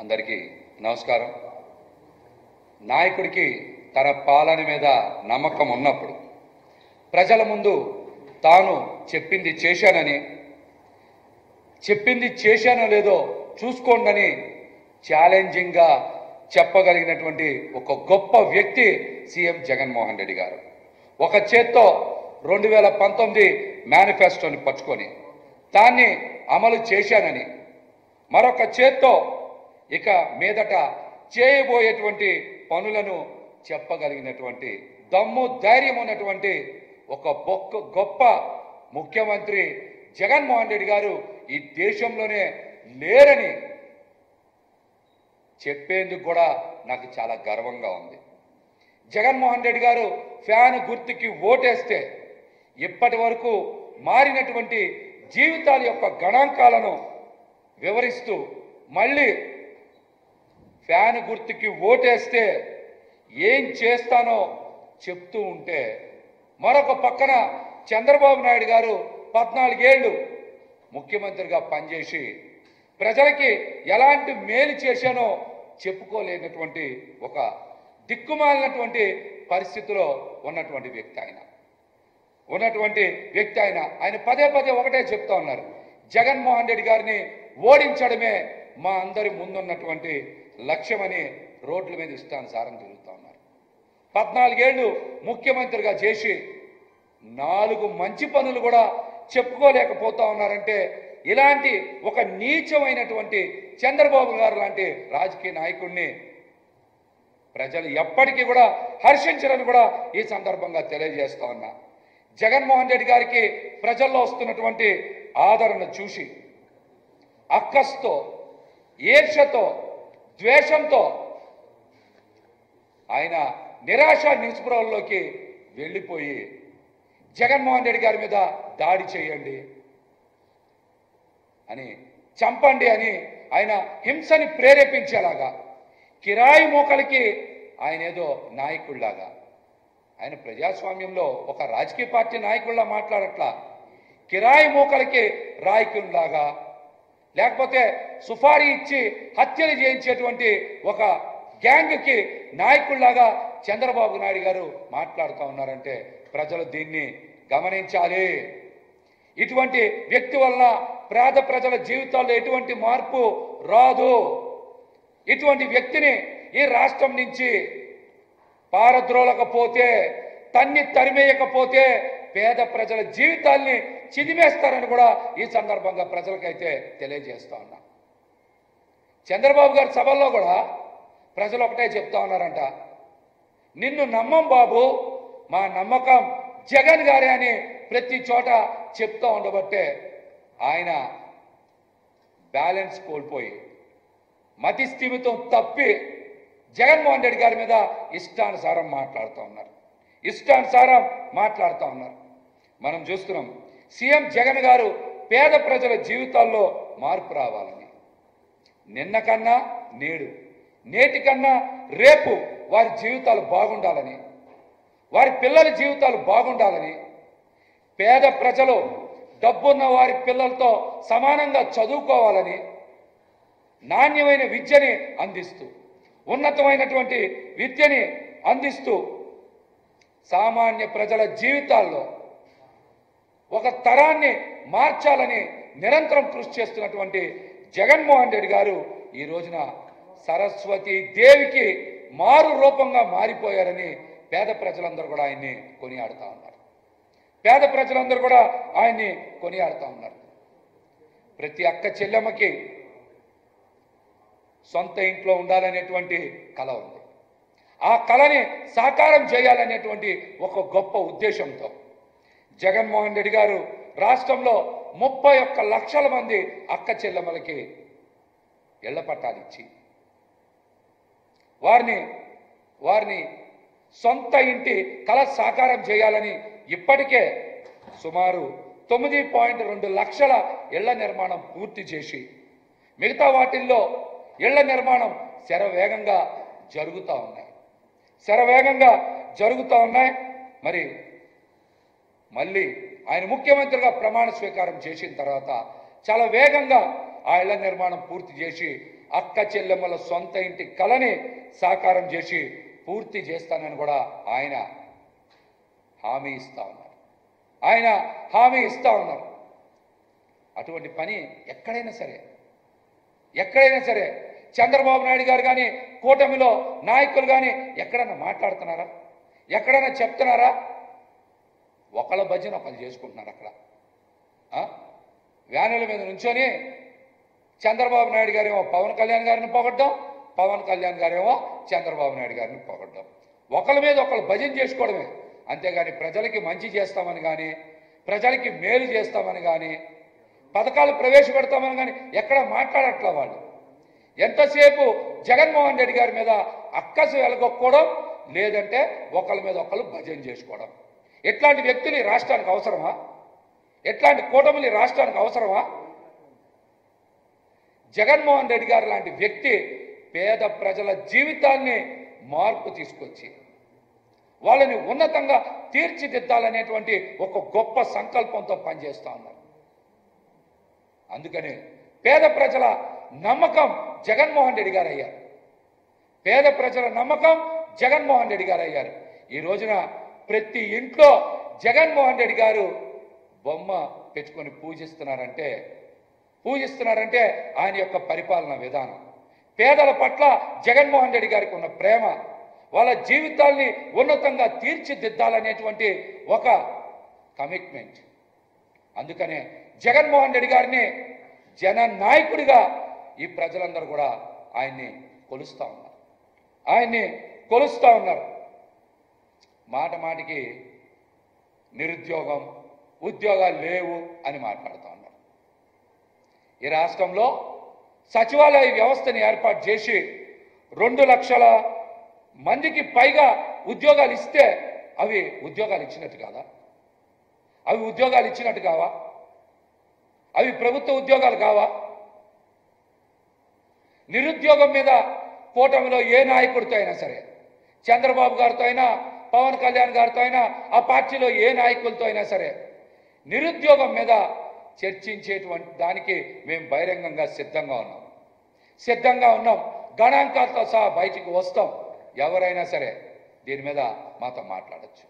అందరికీ నమస్కారం. నాయకుడికి తన పాలన మీద నమ్మకం ఉన్నప్పుడు ప్రజల ముందు తాను చెప్పింది చేశానో లేదో చూసుకోండి ఛాలెంజింగ్గా చెప్పగలిగినటువంటి ఒక గొప్ప వ్యక్తి సీఎం జగన్మోహన్ రెడ్డి గారు. ఒక చేత్తో 2019 మేనిఫెస్టోని పట్టుకొని దాన్ని అమలు చేశానని, మరొక చేత్తో ఇక మీదట చేయబోయేటువంటి పనులను చెప్పగలిగినటువంటి దమ్ము ధైర్యం ఉన్నటువంటి ఒక గొప్ప ముఖ్యమంత్రి జగన్మోహన్ రెడ్డి గారు ఈ దేశంలోనే లేరని చెప్పేందుకు కూడా నాకు చాలా గర్వంగా ఉంది. జగన్మోహన్ రెడ్డి గారు ఫ్యాన్ గుర్తుకి ఓటేస్తే ఇప్పటి వరకు మారినటువంటి జీవితాల యొక్క గణాంకాలను వివరిస్తూ మళ్ళీ ఫ్యాన్ గుర్తుకి ఓటేస్తే ఏం చేస్తానో చెప్తూ ఉంటే, మరొక పక్కన చంద్రబాబు నాయుడు గారు 14 ఏళ్ళు ముఖ్యమంత్రిగా పనిచేసి ప్రజలకి ఎలాంటి మేలు చేశానో చెప్పుకోలేనటువంటి ఒక దిక్కుమాలినటువంటి పరిస్థితిలో ఉన్నటువంటి వ్యక్తి ఆయన పదే ఒకటే చెప్తా ఉన్నారు, జగన్మోహన్ రెడ్డి గారిని ఓడించడమే మా అందరి ముందున్నటువంటి లక్ష్యమని రోడ్ల మీద ఇష్టానుసారం తిరుగుతూ ఉన్నారు. 14 ఏళ్ళు ముఖ్యమంత్రిగా చేసి 4 మంచి పనులు కూడా చెప్పుకోలేకపోతా ఉన్నారంటే, ఇలాంటి ఒక నీచమైనటువంటి చంద్రబాబు గారు లాంటి రాజకీయ నాయకుడిని ప్రజలు ఎప్పటికీ కూడా హర్షించరని కూడా ఈ సందర్భంగా తెలియజేస్తా ఉన్నా. జగన్మోహన్ రెడ్డి గారికి ప్రజల్లో వస్తున్నటువంటి ఆదరణ చూసి అక్కస్తో, ఈర్ష్యతో, ద్వేషంతో ఆయన నిరాశ నిస్పృహల్లోకి వెళ్ళిపోయి జగన్మోహన్ రెడ్డి గారి మీద దాడి చేయండి అని, చంపండి అని ఆయన హింసని ప్రేరేపించేలాగా, కిరాయి మోకలికి ఆయన ఏదో నాయకుడిలాగా, ఆయన ప్రజాస్వామ్యంలో ఒక రాజకీయ పార్టీ నాయకుడిలా మాట్లాడట్లా, కిరాయి మోకలికి నాయకుడిలాగా, లేకపోతే సుఫారీ ఇచ్చి హత్యలు చేయించేటువంటి ఒక గ్యాంగ్కి నాయకుడిలాగా చంద్రబాబు నాయుడు గారు మాట్లాడుతూ ఉన్నారంటే ప్రజలు దీన్ని గమనించాలి. ఇటువంటి వ్యక్తి వల్ల పేద ప్రజల జీవితాల్లో ఎటువంటి మార్పు రాదు. ఇటువంటి వ్యక్తిని ఈ రాష్ట్రం నుంచి పారద్రోలకపోతే, తరిమేయకపోతే పేద ప్రజల జీవితాల్ని చిదిమేస్తారని కూడా ఈ సందర్భంగా ప్రజలకైతే తెలియజేస్తా ఉన్నా. చంద్రబాబు గారి సభల్లో కూడా ప్రజలు ఒకటే చెప్తా ఉన్నారంట, నిన్ను నమ్మం బాబు, మా నమ్మకం జగన్ గారే అని ప్రతి చోట చెప్తూ ఉండబట్టే ఆయన బ్యాలెన్స్ కోల్పోయి మతి స్థిమితం తప్పి జగన్మోహన్ రెడ్డి గారి మీద ఇష్టానుసారం మాట్లాడుతూ ఉన్నారు. మనం చూస్తున్నాం, సీఎం జగన్ గారు పేద ప్రజల జీవితాల్లో మార్పు రావాలని, నిన్న కన్నా నేడు, నేటి కన్నా రేపు వారి జీవితాలు బాగుండాలని, వారి పిల్లల జీవితాలు బాగుండాలని, పేద ప్రజలు డబ్బున్న వారి పిల్లలతో సమానంగా చదువుకోవాలని, నాణ్యమైన విద్యని అందిస్తూ, ఉన్నతమైనటువంటి విద్యని అందిస్తూ సామాన్య ప్రజల జీవితాల్లో ఒక తరాన్ని మార్చాలని నిరంతరం కృషి చేస్తున్నటువంటి జగన్మోహన్ రెడ్డి గారు ఈ రోజున సరస్వతి దేవికి మారు రూపంగా మారిపోయారని పేద ప్రజలందరూ కూడా ఆయన్ని కొనియాడుతూ ఉన్నారు. ప్రతి అక్క చెల్లెమ్మకి సొంత ఇంట్లో ఉండాలనేటువంటి కళ ఉంది. ఆ కళని సాకారం చేయాలనేటువంటి ఒక గొప్ప ఉద్దేశంతో జగన్మోహన్ రెడ్డి గారు రాష్ట్రంలో 31 లక్షల మంది అక్క చెల్లెమ్మలకి ఇళ్ల పట్టాలు ఇచ్చి వారిని సొంత ఇంటి కళ సాకారం చేయాలని ఇప్పటికే సుమారు 9.2 లక్షల ఇళ్ల నిర్మాణం పూర్తి చేసి, మిగతా వాటిల్లో ఇళ్ల నిర్మాణం శరవేగంగా జరుగుతూ ఉన్నాయి. మరి మళ్ళీ ఆయన ముఖ్యమంత్రిగా ప్రమాణ స్వీకారం చేసిన తర్వాత చాలా వేగంగా ఆ ఇళ్ల నిర్మాణం పూర్తి చేసి అక్క చెల్లెమ్మల సొంత ఇంటి కలని సాకారం చేసి పూర్తి చేస్తానని కూడా ఆయన హామీ ఇస్తా ఉన్నారు. ఆయన హామీ ఇస్తా ఉన్నారు. అటువంటి పని ఎక్కడైనా సరే చంద్రబాబు నాయుడు గారు కానీ కూటమిలో నాయకులు కానీ ఎక్కడన్నా మాట్లాడుతున్నారా? ఎక్కడైనా చెప్తున్నారా? ఒకళ్ళ భజన ఒకళ్ళు చేసుకుంటున్నారు. అక్కడ వ్యానుల మీద నుంచొని చంద్రబాబు నాయుడు గారేమో పవన్ కళ్యాణ్ గారిని పొగడ్డం, పవన్ కళ్యాణ్ గారేమో చంద్రబాబు నాయుడు గారిని పొగడ్డం. ఒకళ్ళ మీద ఒకళ్ళు భజన చేసుకోవడమే, అంతేగాని ప్రజలకి మంచి చేస్తామని కానీ, ప్రజలకి మేలు చేస్తామని కానీ, పథకాలు ప్రవేశపెడతామని కానీ ఎక్కడ మాట్లాడట్లా. వాళ్ళు ఎంతసేపు జగన్మోహన్ రెడ్డి గారి మీద అక్కసు వెలగొక్కోవడం, లేదంటే ఒకళ్ళ మీద ఒకళ్ళు భజన చేసుకోవడం. ఎట్లాంటి వ్యక్తులు రాష్ట్రానికి అవసరమా? ఎట్లాంటి కూటమిలు రాష్ట్రానికి అవసరమా? జగన్మోహన్ రెడ్డి గారు లాంటి వ్యక్తి పేద ప్రజల జీవితాన్ని మార్పు తీసుకొచ్చి వాళ్ళని ఉన్నతంగా తీర్చిదిద్దాలనేటువంటి ఒక గొప్ప సంకల్పంతో పనిచేస్తూ ఉన్నారు. అందుకని పేద ప్రజల నమ్మకం జగన్మోహన్ రెడ్డి గారు అయ్యారు. పేద ప్రజల నమ్మకం జగన్మోహన్ రెడ్డి గారు అయ్యారు. ఈ రోజున ప్రతి ఇంట్లో జగన్మోహన్ రెడ్డి గారు బొమ్మ పెట్టుకొని పూజిస్తున్నారంటే ఆయన యొక్క పరిపాలన విధానం, పేదల పట్ల జగన్మోహన్ రెడ్డి గారికి ఉన్న ప్రేమ, వాళ్ళ జీవితాల్ని ఉన్నతంగా తీర్చిదిద్దాలనేటువంటి ఒక కమిట్మెంట్. అందుకనే జగన్మోహన్ రెడ్డి గారిని జననాయకుడిగా ఈ ప్రజలందరూ కూడా ఆయన్ని కొలుస్తూ ఉన్నారు. మాట మాటికి నిరుద్యోగం, ఉద్యోగాలు లేవు అని మాట్లాడుతూ ఉన్నారు. ఈ రాష్ట్రంలో సచివాలయ వ్యవస్థని ఏర్పాటు చేసి 2 లక్షల మందికి పైగా ఉద్యోగాలు ఇస్తే అవి ఉద్యోగాలు ఇచ్చినట్టు కాదా? అవి ఉద్యోగాలు ఇచ్చినట్టు కావా? అవి ప్రభుత్వ ఉద్యోగాలు కావా? నిరుద్యోగం మీద కూటమిలో ఏ నాయకుడితో అయినా సరే, చంద్రబాబు గారితో అయినా, పవన్ కళ్యాణ్ గారితో అయినా, ఆ పార్టీలో ఏ నాయకులతో అయినా సరే, నిరుద్యోగం మీద చర్చించేటువంటి దానికి మేము బహిరంగంగా సిద్ధంగా ఉన్నాం. గణాంకాలతో సహా బయటికి వస్తాం. ఎవరైనా సరే దీని మీద మాతో మాట్లాడచ్చు.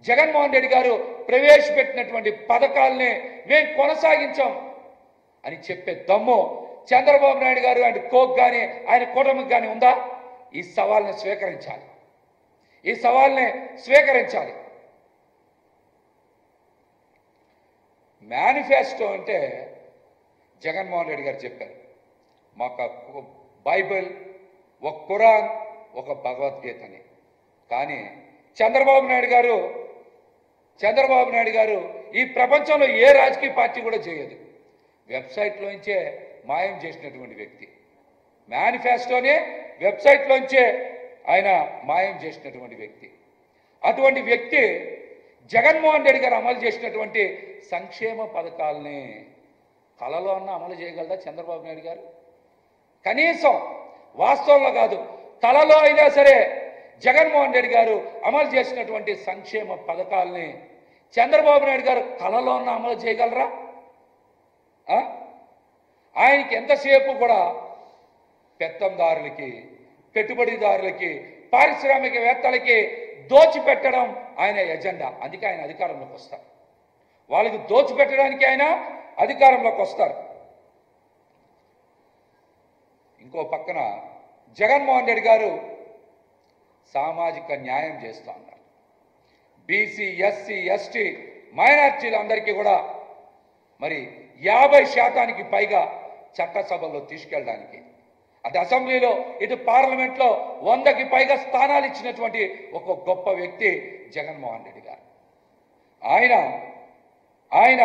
జగన్మోహన్ రెడ్డి గారు ప్రవేశపెట్టినటువంటి పథకాల్ని మేము కొనసాగించాం అని చెప్పే దమ్ము చంద్రబాబు నాయుడు గారు అంటే కోక్ కానీ ఆయన కూటమికి కానీ ఉందా? ఈ సవాల్ని స్వీకరించాలి. మేనిఫెస్టో అంటే జగన్మోహన్ రెడ్డి గారు చెప్పారు, మాకు బైబిల్, ఒక ఖురాన్, ఒక భగవద్గీతని. కానీ చంద్రబాబు నాయుడు గారు ఈ ప్రపంచంలో ఏ రాజకీయ పార్టీ కూడా చేయదు. వెబ్సైట్లోంచే మాయం చేసినటువంటి వ్యక్తి, మేనిఫెస్టోనే వెబ్సైట్లోంచే ఆయన మాయం చేసినటువంటి వ్యక్తి. అటువంటి వ్యక్తి జగన్మోహన్ రెడ్డి గారు అమలు చేసినటువంటి సంక్షేమ పథకాలని కలలో అన్న అమలు చేయగలదా చంద్రబాబు నాయుడు గారు? కనీసం వాస్తవంలో కాదు, కలలో అయినా సరే జగన్మోహన్ రెడ్డి గారు అమలు చేసినటువంటి సంక్షేమ పథకాలని చంద్రబాబు నాయుడు గారు కలలో అన్న అమలు చేయగలరా? ఆయనకి ఎంతసేపు కూడా పెత్తందారులకి, పెట్టుబడిదారులకి, పారిశ్రామికవేత్తలకి దోచిపెట్టడం ఆయన ఎజెండా. అందుకే ఆయన అధికారంలోకి వస్తారు. వాళ్ళకి దోచిపెట్టడానికి ఆయన అధికారంలోకి వస్తారు. ఇంకో పక్కన జగన్మోహన్ రెడ్డి గారు సామాజిక న్యాయం చేస్తూ ఉన్నారు. బీసీ, ఎస్సీ, ఎస్టీ, మైనార్టీలందరికీ కూడా మరి 50% పైగా చట్టసభల్లో తీసుకెళ్ళడానికి, అది అసెంబ్లీలో, ఇటు పార్లమెంట్లో 100కి పైగా స్థానాలు ఇచ్చినటువంటి ఒక గొప్ప వ్యక్తి జగన్మోహన్ రెడ్డి గారు. ఆయన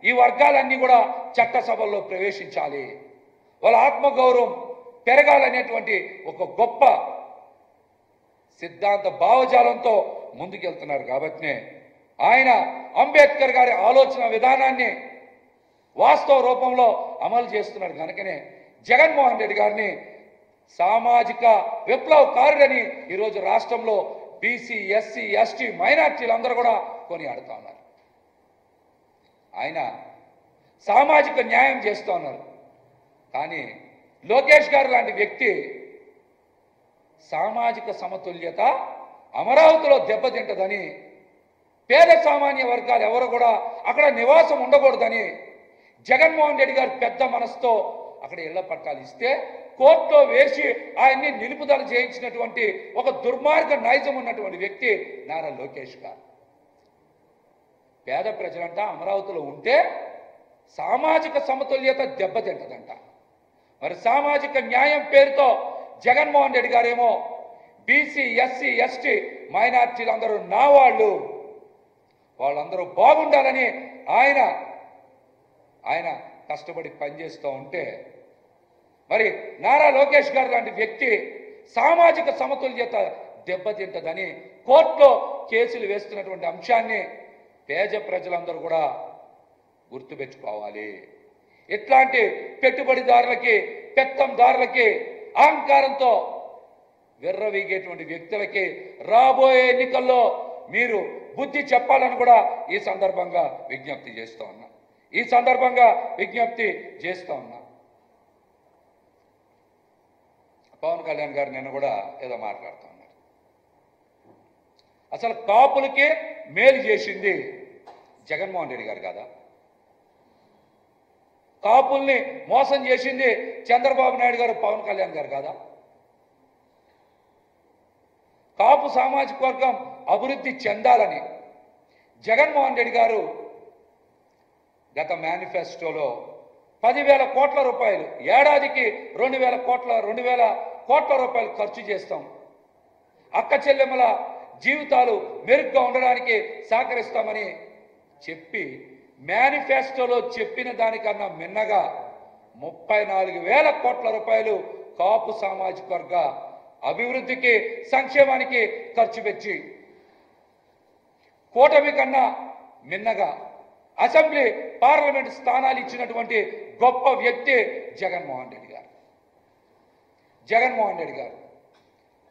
ఈ వర్గాలన్నీ కూడా చట్టసభల్లో ప్రవేశించాలి, వాళ్ళ ఆత్మగౌరవం పెరగాలనేటువంటి ఒక గొప్ప సిద్ధాంత భావజాలంతో ముందుకెళ్తున్నారు. కాబట్టినే ఆయన అంబేద్కర్ గారి ఆలోచన విధానాన్ని వాస్తవ రూపంలో అమలు చేస్తున్నారు. కనుకనే జగన్మోహన్ రెడ్డి గారిని సామాజిక విప్లవకారుడని ఈరోజు రాష్ట్రంలో బీసీ, ఎస్సీ, ఎస్టీ, మైనార్టీలందరూ కూడా కొనియాడుతూ ఉన్నారు. ఆయన సామాజిక న్యాయం చేస్తూ ఉన్నారు. కానీ లోకేష్ గారు లాంటి వ్యక్తి సామాజిక సమతుల్యత అమరావతిలో దెబ్బతింటదని, పేద సామాన్య వర్గాలు ఎవరు కూడా అక్కడ నివాసం ఉండకూడదని జగన్మోహన్ రెడ్డి గారు పెద్ద మనసుతో అక్కడ ఇళ్ల పట్టాలు ఇస్తే కోర్టులో వేసి ఆయన్ని నిలుపుదల చేయించినటువంటి ఒక దుర్మార్గ నైజం ఉన్నటువంటి వ్యక్తి నారా లోకేష్ గారు. పేద ప్రజలంట అమరావతిలో ఉంటే సామాజిక సమతుల్యత దెబ్బతింటదంట. మరి సామాజిక న్యాయం పేరుతో జగన్మోహన్ రెడ్డి గారేమో బీసీ, ఎస్సీ, ఎస్టీ, మైనార్టీలందరూ నా వాళ్ళందరూ బాగుండాలని ఆయన కష్టపడి పనిచేస్తూ ఉంటే, మరి నారా లోకేష్ గారు లాంటి వ్యక్తి సామాజిక సమతుల్యత దెబ్బతింటదని కోర్టులో కేసులు వేస్తున్నటువంటి అంశాన్ని పేద ప్రజలందరూ కూడా గుర్తుపెట్టుకోవాలి. ఇట్లాంటి పెట్టుబడిదారులకి, పెత్తందారులకి, అహంకారంతో విర్రవీగేటువంటి వ్యక్తులకి రాబోయే ఎన్నికల్లో మీరు బుద్ధి చెప్పాలని కూడా ఈ సందర్భంగా విజ్ఞప్తి చేస్తూ ఉన్నా. పవన్ కళ్యాణ్ గారు నిన్న కూడా ఏదో మాట్లాడుతూ ఉన్నారు. అసలు కాపులకి మేలు చేసింది జగన్మోహన్ రెడ్డి గారు కాదా? కాపుల్ని మోసం చేసింది చంద్రబాబు నాయుడు గారు, పవన్ కళ్యాణ్ గారు కాదా? కాపు సామాజిక వర్గం అభివృద్ధి చెందాలని జగన్మోహన్ రెడ్డి గారు గత మేనిఫెస్టోలో 10,000 కోట్ల రూపాయలు, ఏడాదికి 2,000 కోట్ల రూపాయలు ఖర్చు చేస్తాం, అక్క చెల్లెమ్మల జీవితాలు మెరుగ్గా ఉండడానికి సహకరిస్తామని చెప్పి మేనిఫెస్టోలో చెప్పిన దానికన్నా మిన్నగా 34,000 కోట్ల రూపాయలు కాపు సామాజిక వర్గ అభివృద్ధికి, సంక్షేమానికి ఖర్చు పెట్టి కూటమి కన్నా మిన్నగా అసెంబ్లీ, పార్లమెంట్ స్థానాలు ఇచ్చినటువంటి గొప్ప వ్యక్తి జగన్మోహన్ రెడ్డి గారు.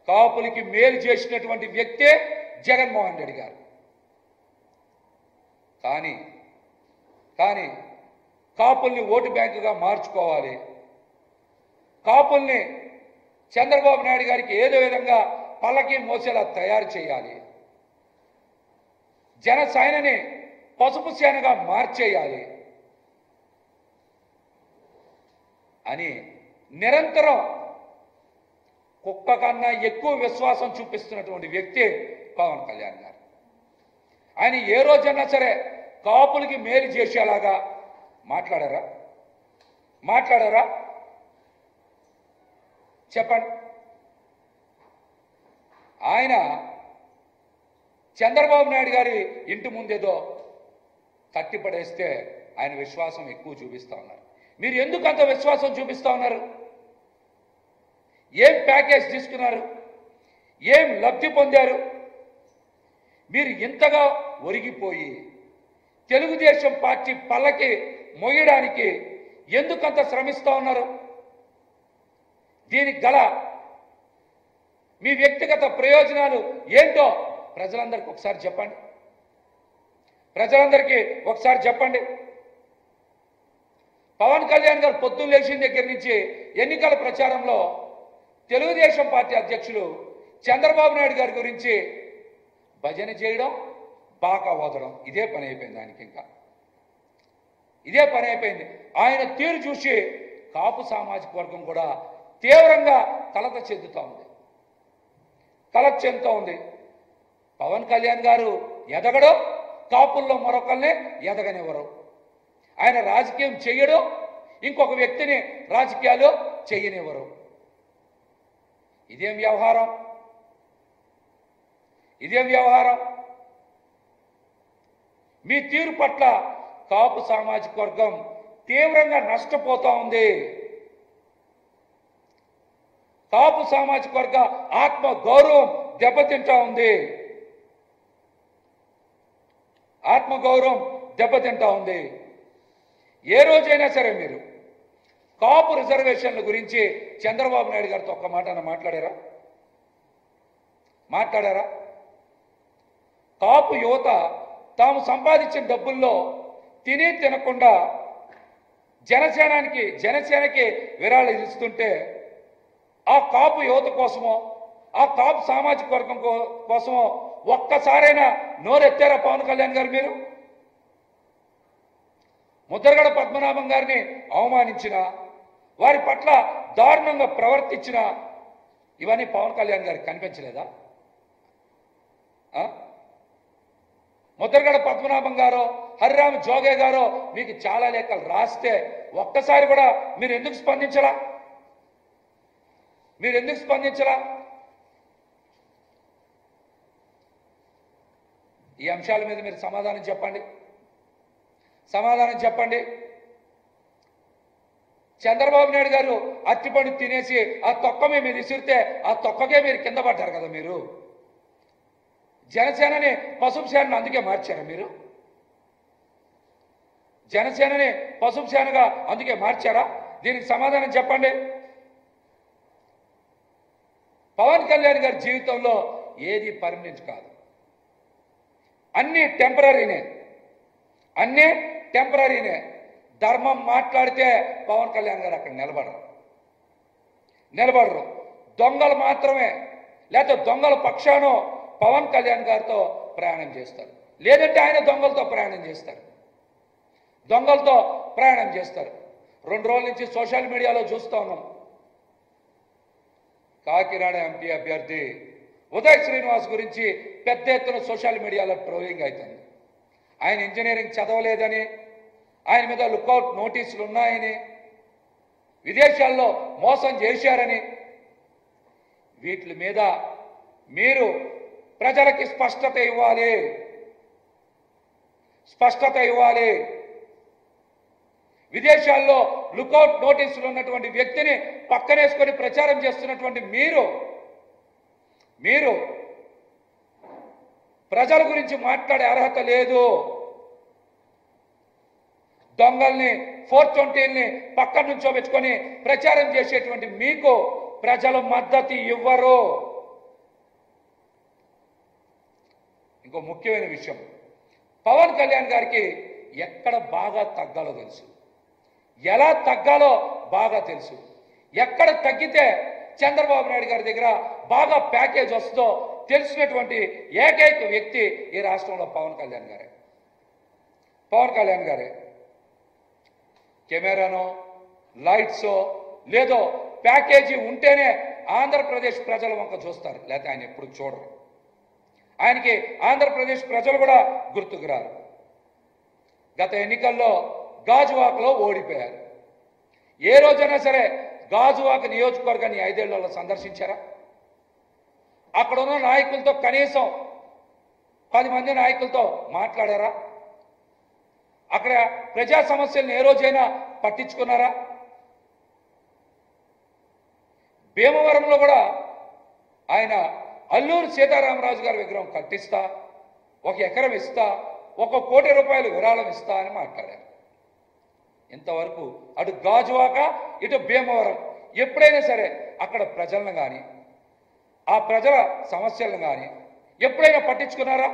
కాపులకి మేలు చేసినటువంటి వ్యక్తే జగన్మోహన్ రెడ్డి గారు. కానీ కాపుల్ని ఓటు బ్యాంకుగా మార్చుకోవాలి, కాపుల్ని చంద్రబాబు నాయుడు గారికి ఏదో విధంగా పల్లకి మోసేలా తయారు చేయాలి, జనసేనని పసుపు సేనగా మార్చేయాలి అని నిరంతరం కుక్క కన్నా ఎక్కువ విశ్వాసం చూపిస్తున్నటువంటి వ్యక్తి పవన్ కళ్యాణ్ గారు. ఆయన ఏ రోజన్నా సరే కాపులకి మేలు చేసేలాగా మాట్లాడారా? చెప్పండి. ఆయన చంద్రబాబు నాయుడు గారి ఇంటి ముందేదో కట్టిపడేస్తే ఆయన విశ్వాసం ఎక్కువ చూపిస్తూ ఉన్నారు. మీరు ఎందుకు అంత విశ్వాసం చూపిస్తూ ఉన్నారు? ఏం ప్యాకేజ్ తీసుకున్నారు? ఏం లబ్ధి పొందారు? మీరు ఇంతగా ఒరిగిపోయి తెలుగుదేశం పార్టీ పల్లకి మోయడానికి ఎందుకంత శ్రమిస్తూ ఉన్నారు? దీనికి గల మీ వ్యక్తిగత ప్రయోజనాలు ఏంటో ప్రజలందరికీ ఒకసారి చెప్పండి. పవన్ కళ్యాణ్ గారు పొద్దున్న లేచిన దగ్గర నుంచి ఎన్నికల ప్రచారంలో తెలుగుదేశం పార్టీ అధ్యక్షులు చంద్రబాబు నాయుడు గారి గురించి భజన చేయడం, బాకా ఓదడం, ఇదే పని అయిపోయింది ఆయనకి. ఇంకా ఇదే పని అయిపోయింది. ఆయన తీరు చూసి కాపు సామాజిక వర్గం కూడా తీవ్రంగా కలత చెందుతూ ఉంది. పవన్ కళ్యాణ్ గారు ఎదగడో, కాపుల్లో మరొకరిని ఎదగనివ్వరు. ఆయన రాజకీయం చెయ్యడు, ఇంకొక వ్యక్తిని రాజకీయాలు చెయ్యనివ్వరు. ఇదేం వ్యవహారం? మీ తీరు పట్ల కాపు సామాజిక వర్గం తీవ్రంగా నష్టపోతూ ఉంది. కాపు సామాజిక వర్గ ఆత్మ గౌరవం దెబ్బతింటా ఉంది. ఏ రోజైనా సరే మీరు కాపు రిజర్వేషన్ల గురించి చంద్రబాబు నాయుడు గారితో ఒక్క మాట మాట్లాడారా? కాపు యువత తాము సంపాదించిన డబ్బుల్లో తినకుండా జనసేనకి విరాళాలు ఇస్తుంటే ఆ కాపు యువత కోసమో ఆ కాపు సామాజిక వర్గం కోసమో ఒక్కసారైనా నోరెత్తారా పవన్ కళ్యాణ్ గారు? మీరు ముద్రగడ పద్మనాభం గారిని అవమానించిన, వారి పట్ల దారుణంగా ప్రవర్తించిన ఇవన్నీ పవన్ కళ్యాణ్ గారికి కనిపించలేదా? ముద్రగడ పద్మనాభం గారో హరిరామ జోగే గారో మీకు చాలా లేఖలు రాస్తే ఒక్కసారి కూడా మీరు ఎందుకు స్పందించరా? ఈ అంశాల మీద మీరు సమాధానం చెప్పండి. చంద్రబాబు నాయుడు గారు అరటిపండు తినేసి ఆ తొక్క మీద విసిరితే ఆ తొక్కకే మీరు కింద పడ్డారు కదా. మీరు జనసేనని పసుపు సేనని అందుకే మార్చారా? మీరు జనసేనని పసుపు సేనగా అందుకే మార్చారా? దీనికి సమాధానం చెప్పండి. పవన్ కళ్యాణ్ గారి జీవితంలో ఏది పర్మనెంట్ కాదు, అన్నీ టెంపరీనే. ధర్మం మాట్లాడితే పవన్ కళ్యాణ్ గారు అక్కడ నిలబడరు. దొంగలు మాత్రమే, లేకపోతే దొంగల పక్షానో పవన్ కళ్యాణ్ గారితో ప్రయాణం చేస్తారు, లేదంటే ఆయన దొంగలతో ప్రయాణం చేస్తారు. 2 రోజుల నుంచి సోషల్ మీడియాలో చూస్తూ ఉన్నాం. కాకినాడ ఎంపీ అభ్యర్థి ఉదయ్ శ్రీనివాస్ గురించి పెద్ద ఎత్తున సోషల్ మీడియాలో ట్రోలింగ్ అవుతుంది. ఆయన ఇంజనీరింగ్ చదవలేదని, ఆయన మీద లుకౌట్ నోటీసులు ఉన్నాయని, విదేశాల్లో మోసం చేశారని, వీటి మీద మీరు ప్రజలకి స్పష్టత ఇవ్వాలి. విదేశాల్లో లుకౌట్ నోటీసులు ఉన్నటువంటి వ్యక్తిని పక్కనేసుకొని ప్రచారం చేస్తున్నటువంటి మీరు ప్రజల గురించి మాట్లాడే అర్హత లేదు. దొంగల్ని 420ని పక్కన నుంచోబెట్టుకొని ప్రచారం చేసేటువంటి మీకు ప్రజలు మద్దతు ఇవ్వరు. ఇంకో ముఖ్యమైన విషయం, పవన్ కళ్యాణ్ గారికి ఎక్కడ బాగా తగ్గాలో తెలుసు, ఎలా తగ్గాలో బాగా తెలుసు. ఎక్కడ తగ్గితే చంద్రబాబు నాయుడు గారి దగ్గర బాగా ప్యాకేజ్ వస్తుందో తెలిసినటువంటి ఏకైక వ్యక్తి ఈ రాష్ట్రంలో పవన్ కళ్యాణ్ గారే. కెమెరానో లైట్సో లేదో ప్యాకేజీ ఉంటేనే ఆంధ్రప్రదేశ్ ప్రజల వంక చూస్తారు, లేకపోతే ఆయన ఎప్పుడు చూడరు. ఆయనకి ఆంధ్రప్రదేశ్ ప్రజలు కూడా గుర్తుకు రారు. గత ఎన్నికల్లో గాజువాకలో ఓడిపోయారు. ఏ రోజైనా సరే గాజువాక నియోజకవర్గాన్ని 5 ఏళ్లలో సందర్శించారా? అక్కడ ఉన్న నాయకులతో కనీసం 10 మంది నాయకులతో మాట్లాడారా? అక్కడ ప్రజా సమస్యలను ఏ రోజైనా పట్టించుకున్నారా? భీమవరంలో కూడా ఆయన అల్లూరు సీతారామరాజు గారి విగ్రహం కట్టిస్తా, 1 ఎకరం ఇస్తా, 1 కోటి రూపాయలు విరాళం ఇస్తా అని మాట్లాడారు. ఇంతవరకు అటు గాజువాక ఇటు భీమవరం ఎప్పుడైనా సరే అక్కడ ప్రజలను కానీ ఆ ప్రజల సమస్యలను కానీ ఎప్పుడైనా పట్టించుకున్నారా?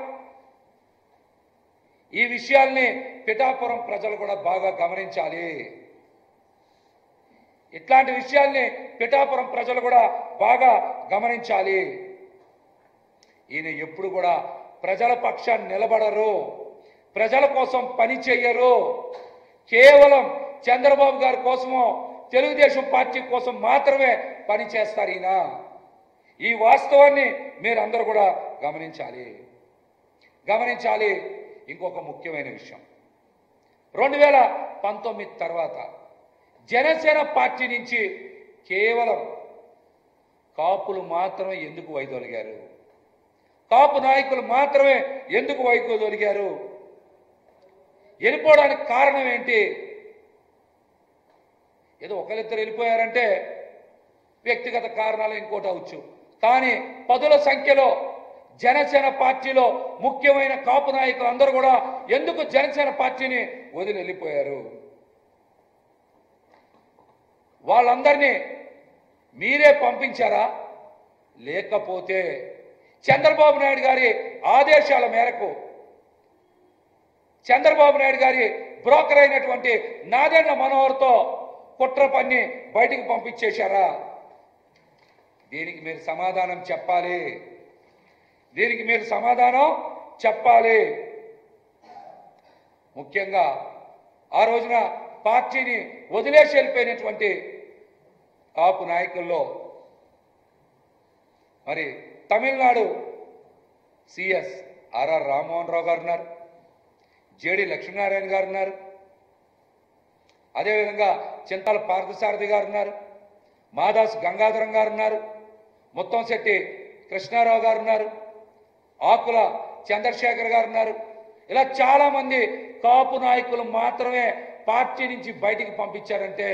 ఈ విషయాల్ని పిఠాపురం ప్రజలు కూడా బాగా గమనించాలి. ఇట్లాంటి విషయాల్ని పిఠాపురం ప్రజలు కూడా బాగా గమనించాలి. ఈయన ఎప్పుడు కూడా ప్రజల పక్షాన్ని నిలబడరు, ప్రజల కోసం పని చెయ్యరు. కేవలం చంద్రబాబు గారి కోసమో తెలుగుదేశం పార్టీ కోసం మాత్రమే పని చేస్తారు ఈయన. ఈ వాస్తవాన్ని మీరందరూ కూడా గమనించాలి. ఇంకొక ముఖ్యమైన విషయం, 2019 తర్వాత జనసేన పార్టీ నుంచి కేవలం కాపులు మాత్రమే ఎందుకు వైదొలిగారు? కాపు నాయకులు మాత్రమే ఎందుకు వైదొలిగారు? వెళ్ళిపోవడానికి కారణం ఏంటి? ఏదో ఒకరిద్దరు వెళ్ళిపోయారంటే వ్యక్తిగత కారణాలు ఇంకోటి అవచ్చు, కానీ 10ల సంఖ్యలో జనసేన పార్టీలో ముఖ్యమైన కాపు నాయకులు అందరూ కూడా ఎందుకు జనసేన పార్టీని వదిలి వెళ్ళిపోయారు? వాళ్ళందరినీ మీరే పంపించారా? లేకపోతే చంద్రబాబు నాయుడు గారి ఆదేశాల మేరకు, చంద్రబాబు నాయుడు గారి బ్రోకర్ అయినటువంటి నాదెండ్ల మనోహర్తో కుట్ర పన్ని బయటికి పంపించేశారా? దీనికి మీరు సమాధానం చెప్పాలి. దీనికి మీరు సమాధానం చెప్పాలి. ముఖ్యంగా ఆ రోజున పార్టీని వదిలేసి వెళ్ళిపోయినటువంటి కాపు నాయకుల్లో మరి తమిళనాడు సిఎస్ ఆర్ఆర్ రామ్మోహన్ రావు గారు ఉన్నారు, జేడి లక్ష్మీనారాయణ గారు ఉన్నారు, అదేవిధంగా చింతల పార్థసారథి గారు ఉన్నారు, మాదాస్ గంగాధరం గారు ఉన్నారు, ముత్తంశెట్టి కృష్ణారావు గారు ఉన్నారు, ఆకుల చంద్రశేఖర్ గారు ఉన్నారు. ఇలా చాలామంది కాపు నాయకులు మాత్రమే పార్టీ నుంచి బయటికి పంపించారంటే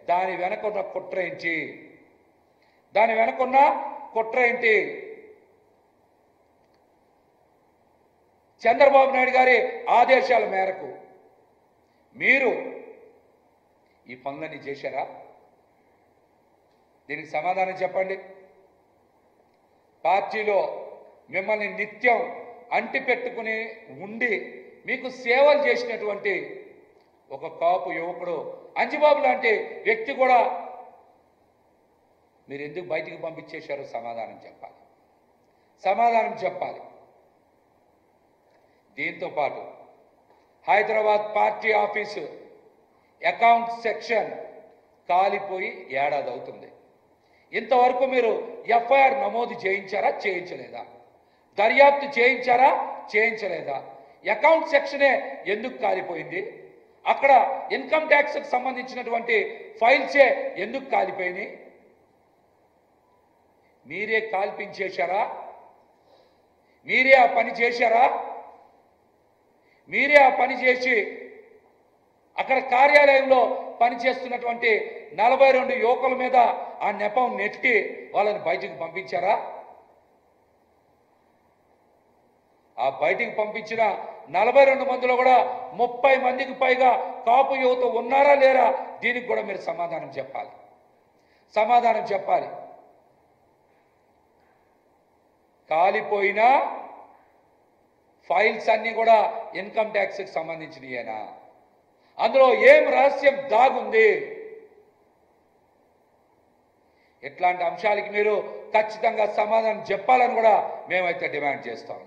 దాని వెనకున్న కుట్ర ఏంటి? దాని వెనకున్న కుట్ర ఏంటి? చంద్రబాబు నాయుడు గారి ఆదేశాల మేరకు మీరు ఈ పనులన్నీ చేశారా? దీనికి సమాధానం చెప్పండి. పార్టీలో మిమ్మల్ని నిత్యం అంటిపెట్టుకుని ఉండి మీకు సేవలు చేసినటువంటి ఒక కాపు యువకుడు అంజిబాబు లాంటి వ్యక్తి కూడా మీరు ఎందుకు బయటికి పంపించేశారో సమాధానం చెప్పాలి. సమాధానం చెప్పాలి. దీంతో పాటు Hyderabad party office account section కాలిపోయి ఏడాది అవుతుంది. ఇంతవరకు మీరు ఎఫ్ఐఆర్ నమోదు చేయించారా? చేయించలేదా? దర్యాప్తు చేయించారా? చేయించలేదా? అకౌంట్ సెక్షనే ఎందుకు కాలిపోయింది? అక్కడ ఇన్కమ్ ట్యాక్స్కి సంబంధించినటువంటి ఫైల్సే ఎందుకు కాలిపోయినాయి? మీరే కాల్పించేశారా? మీరే ఆ పని చేశారా? మీరే ఆ పని చేసి అక్కడ కార్యాలయంలో పనిచేస్తున్నటువంటి 42 యువకుల మీద ఆ నెపం నెట్టి వాళ్ళని బయటికి పంపించారా? ఆ బయటికి పంపించిన 42 మందిలో కూడా 30 మందికి పైగా కాపు యువత ఉన్నారా లేరా? దీనికి కూడా మీరు సమాధానం చెప్పాలి. సమాధానం చెప్పాలి. కాలిపోయిన ఫైల్స్ అన్నీ కూడా ఇన్కమ్ ట్యాక్స్కి సంబంధించినయేనా? అందులో ఏం రహస్యం దాగుంది? ఇట్లాంటి అంశాలకి మీరు ఖచ్చితంగా సమాధానం చెప్పాలని కూడా మేమైతే డిమాండ్ చేస్తాం.